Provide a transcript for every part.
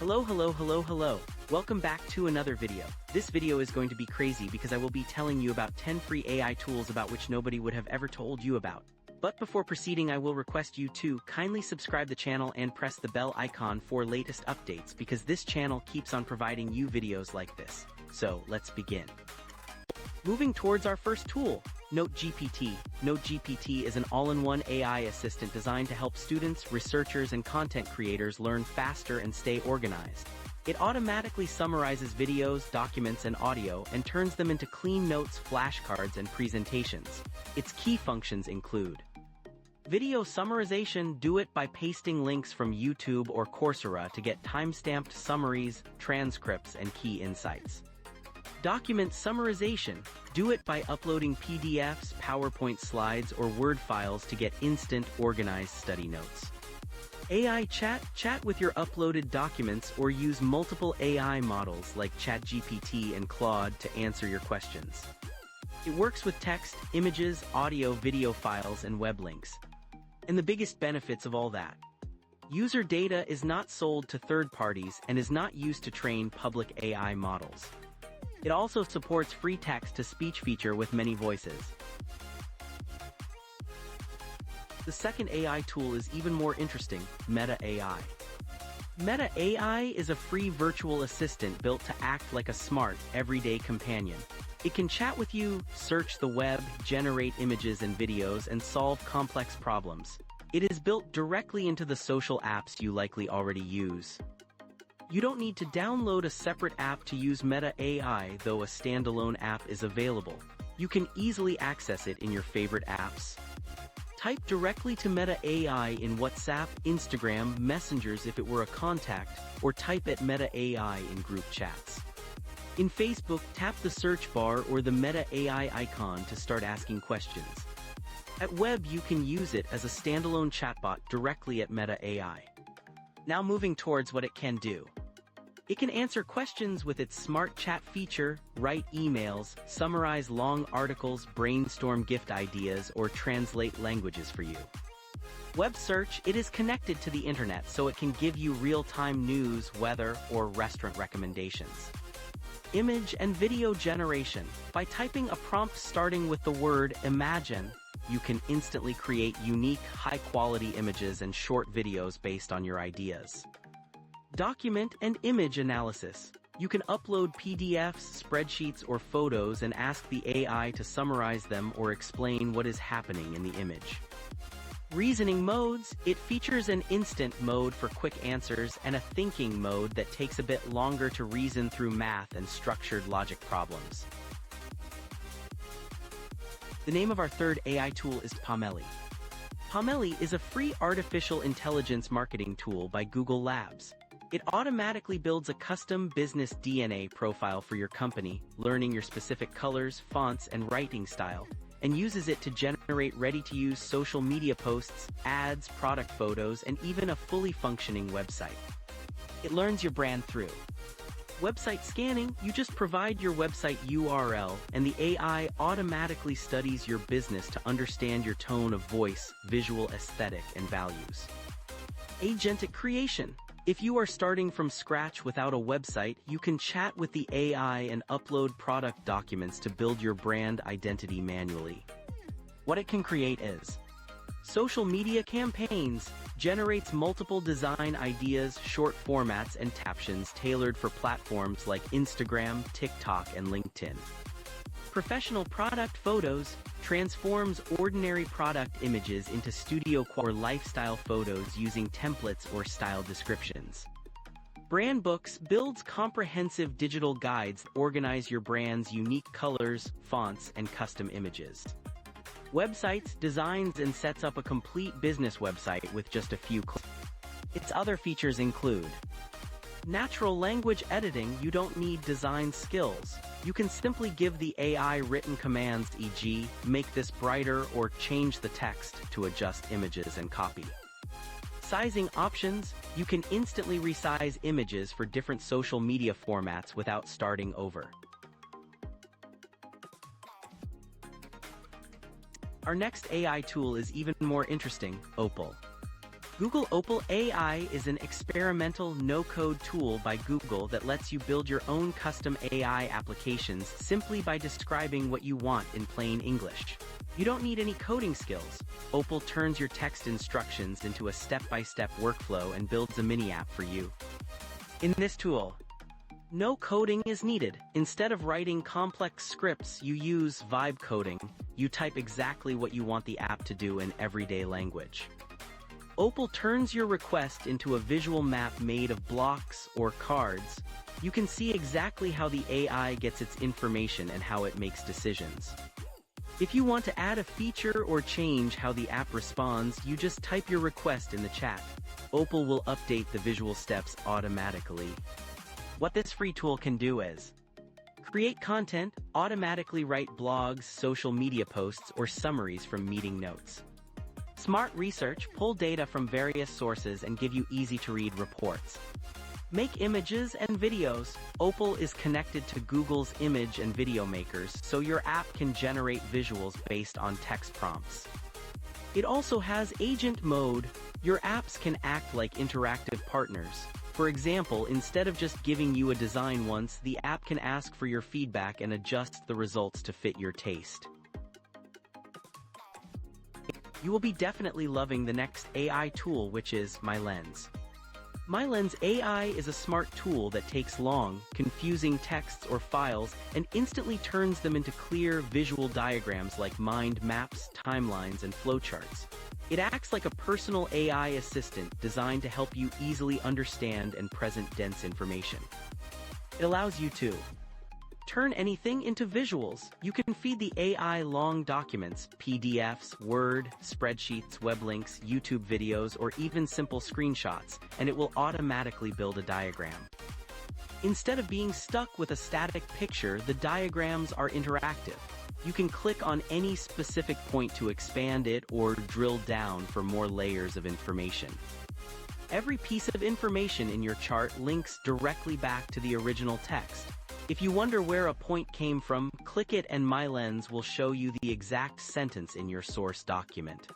Hello. Welcome back to another video. This video is going to be crazy because I will be telling you about 10 free AI tools about which nobody would have ever told you about. But before proceeding, I will request you to kindly subscribe the channel and press the bell icon for latest updates because this channel keeps on providing you videos like this. So let's begin. Moving towards our first tool, NoteGPT. NoteGPT is an all-in-one AI assistant designed to help students, researchers, and content creators learn faster and stay organized. It automatically summarizes videos, documents, and audio and turns them into clean notes, flashcards, and presentations. Its key functions include video summarization. Do it by pasting links from YouTube or Coursera to get time-stamped summaries, transcripts, and key insights. Document summarization. Do it by uploading PDFs, PowerPoint slides, or Word files to get instant, organized study notes. AI chat. Chat with your uploaded documents or use multiple AI models like ChatGPT and Claude to answer your questions. It works with text, images, audio, video files, and web links. And the biggest benefits of all that. User data is not sold to third parties and is not used to train public AI models. It also supports free text-to-speech feature with many voices. The second AI tool is even more interesting, Meta AI. Meta AI is a free virtual assistant built to act like a smart, everyday companion. It can chat with you, search the web, generate images and videos, and solve complex problems. It is built directly into the social apps you likely already use. You don't need to download a separate app to use Meta AI, though a standalone app is available. You can easily access it in your favorite apps. Type directly to Meta AI in WhatsApp, Instagram, Messengers if it were a contact, or type at Meta AI in group chats. In Facebook, tap the search bar or the Meta AI icon to start asking questions. At Web, you can use it as a standalone chatbot directly at Meta AI. Now moving towards what it can do. It can answer questions with its smart chat feature, write emails, summarize long articles, brainstorm gift ideas, or translate languages for you. Web search. It is connected to the internet so it can give you real-time news, weather, or restaurant recommendations. Image and video generation. By typing a prompt starting with the word imagine, you can instantly create unique, high-quality images and short videos based on your ideas. Document and image analysis. You can upload PDFs, spreadsheets, or photos and ask the AI to summarize them or explain what is happening in the image. Reasoning modes. It features an instant mode for quick answers and a thinking mode that takes a bit longer to reason through math and structured logic problems. The name of our third AI tool is Pomeli. Pomeli is a free artificial intelligence marketing tool by Google Labs. It automatically builds a custom business DNA profile for your company, learning your specific colors, fonts, and writing style, and uses it to generate ready-to-use social media posts, ads, product photos, and even a fully functioning website. It learns your brand through website scanning. You just provide your website URL, and the AI automatically studies your business to understand your tone of voice, visual aesthetic, and values. Agentic creation. If you are starting from scratch without a website, you can chat with the AI and upload product documents to build your brand identity manually. What it can create is social media campaigns. Generates multiple design ideas, short formats, and captions tailored for platforms like Instagram, TikTok, and LinkedIn. Professional product photos. Transforms ordinary product images into studio or lifestyle photos using templates or style descriptions. Brand books. Builds comprehensive digital guides that organize your brand's unique colors, fonts, and custom images. Websites. Designs and sets up a complete business website with just a few clicks. Its other features include natural language editing. You don't need design skills. You can simply give the AI written commands, e.g., make this brighter or change the text to adjust images and copy. Sizing options. You can instantly resize images for different social media formats without starting over. Our next AI tool is even more interesting, Opal. Google Opal AI is an experimental no-code tool by Google that lets you build your own custom AI applications simply by describing what you want in plain English. You don't need any coding skills. Opal turns your text instructions into a step-by-step workflow and builds a mini-app for you. In this tool, no coding is needed. Instead of writing complex scripts, you use vibe coding. You type exactly what you want the app to do in everyday language. Opal turns your request into a visual map made of blocks or cards. You can see exactly how the AI gets its information and how it makes decisions. If you want to add a feature or change how the app responds, you just type your request in the chat. Opal will update the visual steps automatically. What this free tool can do is create content, automatically write blogs, social media posts, or summaries from meeting notes. Smart research, pull data from various sources and give you easy-to-read reports. Make images and videos. Opal is connected to Google's image and video makers, so your app can generate visuals based on text prompts. It also has agent mode. Your apps can act like interactive partners. For example, instead of just giving you a design once, the app can ask for your feedback and adjust the results to fit your taste. You will be definitely loving the next AI tool, which is MyLens. MyLens AI is a smart tool that takes long, confusing texts or files and instantly turns them into clear visual diagrams like mind maps, timelines, and flowcharts. It acts like a personal AI assistant designed to help you easily understand and present dense information. It allows you to turn anything into visuals. You can feed the AI long documents, PDFs, Word, spreadsheets, web links, YouTube videos, or even simple screenshots, and it will automatically build a diagram. Instead of being stuck with a static picture, the diagrams are interactive. You can click on any specific point to expand it or drill down for more layers of information. Every piece of information in your chart links directly back to the original text. If you wonder where a point came from, click it and MyLens will show you the exact sentence in your source document.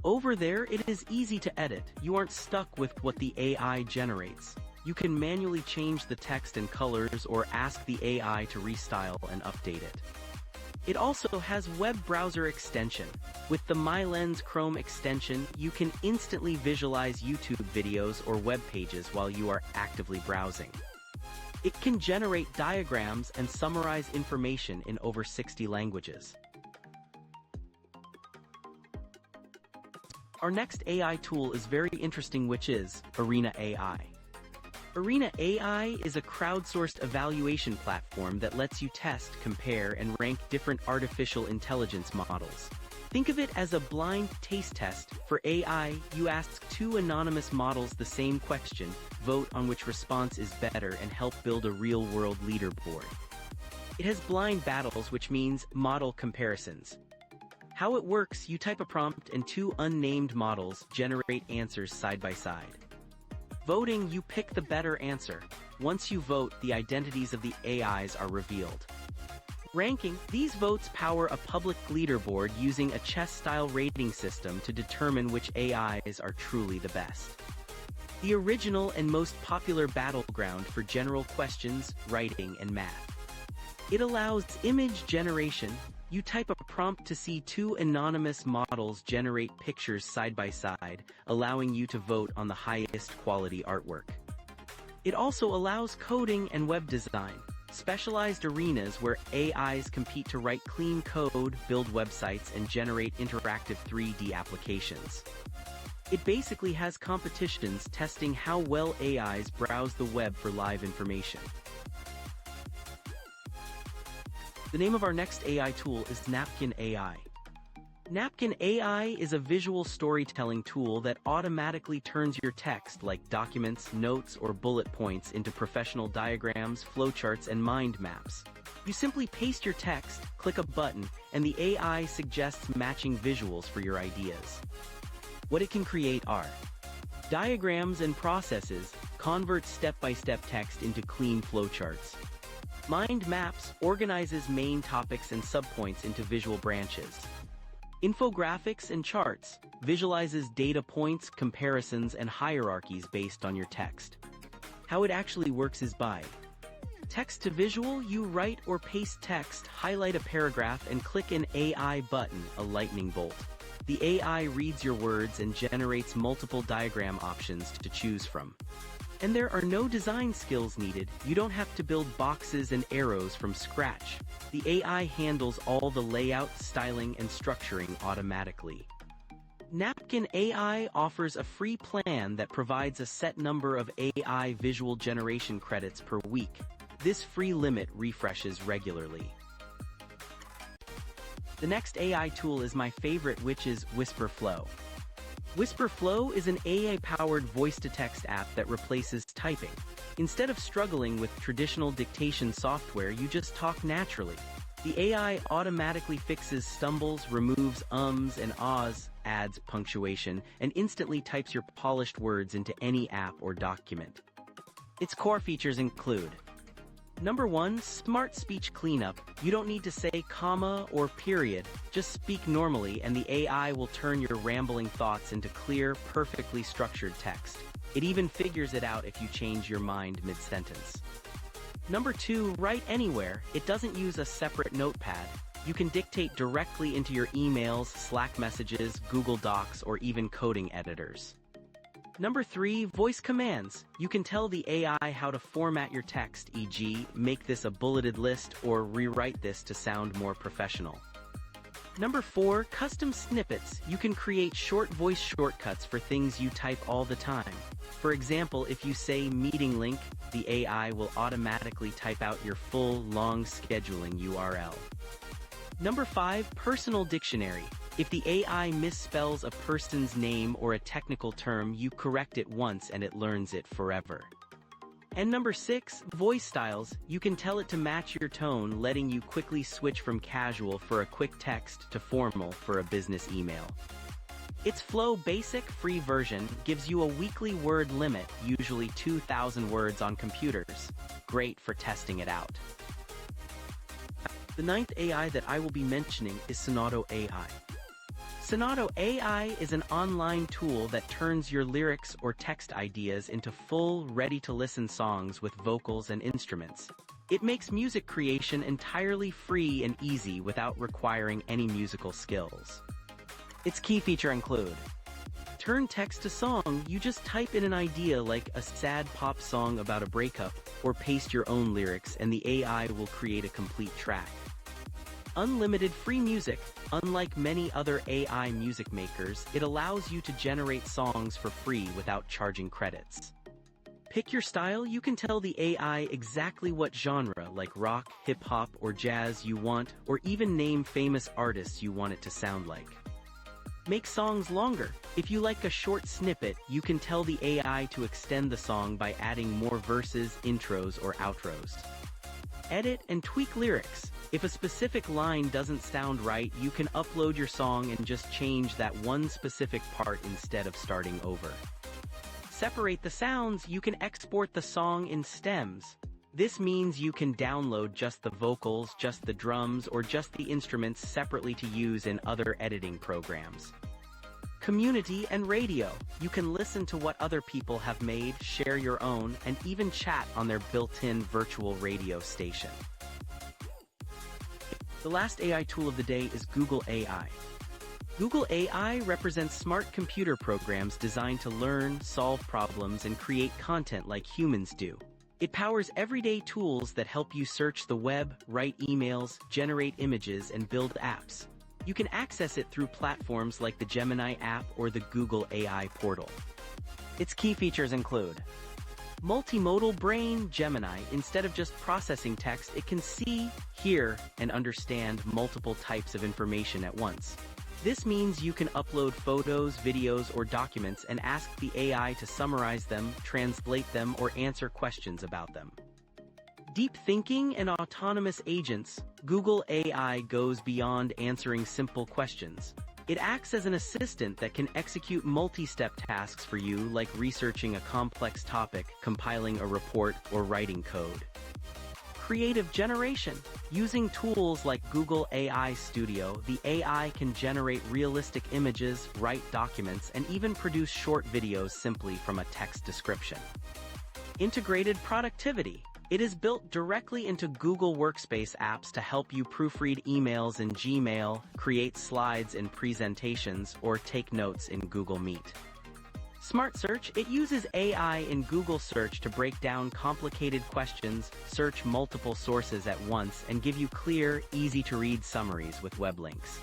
Over there, it is easy to edit. You aren't stuck with what the AI generates. You can manually change the text and colors or ask the AI to restyle and update it. It also has web browser extension. With the MyLens Chrome extension, you can instantly visualize YouTube videos or web pages while you are actively browsing. It can generate diagrams and summarize information in over 60 languages. Our next AI tool is very interesting, which is Arena AI. Arena AI is a crowdsourced evaluation platform that lets you test, compare, and rank different artificial intelligence models. Think of it as a blind taste test. For AI, you ask two anonymous models the same question, vote on which response is better, and help build a real-world leaderboard. It has blind battles, which means model comparisons. How it works: you type a prompt and two unnamed models generate answers side by side. Voting: you pick the better answer. Once you vote, the identities of the AIs are revealed. Ranking: these votes power a public leaderboard using a chess-style rating system to determine which AIs are truly the best. The original and most popular battleground for general questions, writing, and math. It allows image generation. You type a prompt to see two anonymous models generate pictures side by side, allowing you to vote on the highest quality artwork. It also allows coding and web design, specialized arenas where AIs compete to write clean code, build websites, and generate interactive 3D applications. It basically has competitions testing how well AIs browse the web for live information. The name of our next AI tool is Napkin AI. Napkin AI is a visual storytelling tool that automatically turns your text, like documents, notes, or bullet points, into professional diagrams, flowcharts, and mind maps. You simply paste your text, click a button, and the AI suggests matching visuals for your ideas. What it can create are diagrams and processes, convert step-by-step text into clean flowcharts. Mind maps organizes main topics and subpoints into visual branches. Infographics and charts, visualizes data points, comparisons, and hierarchies based on your text. How it actually works is by text to visual. You write or paste text, highlight a paragraph, and click an AI button, a lightning bolt. The AI reads your words and generates multiple diagram options to choose from. And there are no design skills needed. You don't have to build boxes and arrows from scratch. The AI handles all the layout, styling, and structuring automatically. Napkin AI offers a free plan that provides a set number of AI visual generation credits per week. This free limit refreshes regularly. The next AI tool is my favorite, which is WhisperFlow. WhisperFlow is an AI-powered voice-to-text app that replaces typing. Instead of struggling with traditional dictation software, you just talk naturally. The AI automatically fixes stumbles, removes ums and ahs, adds punctuation, and instantly types your polished words into any app or document. Its core features include: Number 1, Smart Speech Cleanup. You don't need to say comma or period. Just speak normally and the AI will turn your rambling thoughts into clear, perfectly structured text. It even figures it out if you change your mind mid-sentence. Number 2, Write Anywhere. It doesn't use a separate notepad. You can dictate directly into your emails, Slack messages, Google Docs, or even coding editors. Number 3, Voice Commands. You can tell the AI how to format your text, e.g., make this a bulleted list or rewrite this to sound more professional. Number 4, Custom Snippets. You can create short voice shortcuts for things you type all the time. For example, if you say meeting link, the AI will automatically type out your full, long scheduling URL. Number 5, Personal Dictionary. If the AI misspells a person's name or a technical term, you correct it once and it learns it forever. And number 6, Voice Styles. You can tell it to match your tone, letting you quickly switch from casual for a quick text to formal for a business email. Its Flow Basic free version gives you a weekly word limit, usually 2,000 words on computers. Great for testing it out. The 9th AI that I will be mentioning is Sonato AI. Sonato AI is an online tool that turns your lyrics or text ideas into full, ready-to-listen songs with vocals and instruments. It makes music creation entirely free and easy without requiring any musical skills. Its key features include: turn text to song. You just type in an idea like a sad pop song about a breakup, or paste your own lyrics and the AI will create a complete track. Unlimited free music. Unlike many other AI music makers, it allows you to generate songs for free without charging credits. Pick your style. You can tell the AI exactly what genre, like rock, hip-hop, or jazz you want, or even name famous artists you want it to sound like. Make songs longer. If you like a short snippet, you can tell the AI to extend the song by adding more verses, intros, or outros. Edit and tweak lyrics. If a specific line doesn't sound right, you can upload your song and just change that one specific part instead of starting over. Separate the sounds. You can export the song in stems. This means you can download just the vocals, just the drums, or just the instruments separately to use in other editing programs. Community and radio. You can listen to what other people have made, share your own, and even chat on their built-in virtual radio station. The last AI tool of the day is Google AI. Google AI represents smart computer programs designed to learn, solve problems, and create content like humans do. It powers everyday tools that help you search the web, write emails, generate images, and build apps. You can access it through platforms like the Gemini app or the Google AI portal. Its key features include: multimodal brain. Gemini, instead of just processing text, it can see, hear, and understand multiple types of information at once. This means you can upload photos, videos, or documents and ask the AI to summarize them, translate them, or answer questions about them. Deep thinking and autonomous agents. Google AI goes beyond answering simple questions. It acts as an assistant that can execute multi-step tasks for you, like researching a complex topic, compiling a report, or writing code. Creative generation. Using tools like Google AI Studio, the AI can generate realistic images, write documents, and even produce short videos simply from a text description. Integrated productivity. It is built directly into Google Workspace apps to help you proofread emails in Gmail, create slides in presentations, or take notes in Google Meet. Smart Search. It uses AI in Google Search to break down complicated questions, search multiple sources at once, and give you clear, easy-to-read summaries with web links.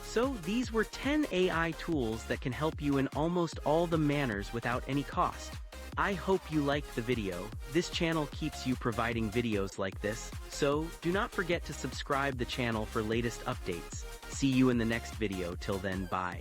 So, these were 10 AI tools that can help you in almost all the manners without any cost. I hope you liked the video. This channel keeps you providing videos like this, so do not forget to subscribe the channel for latest updates. See you in the next video. Till then, bye.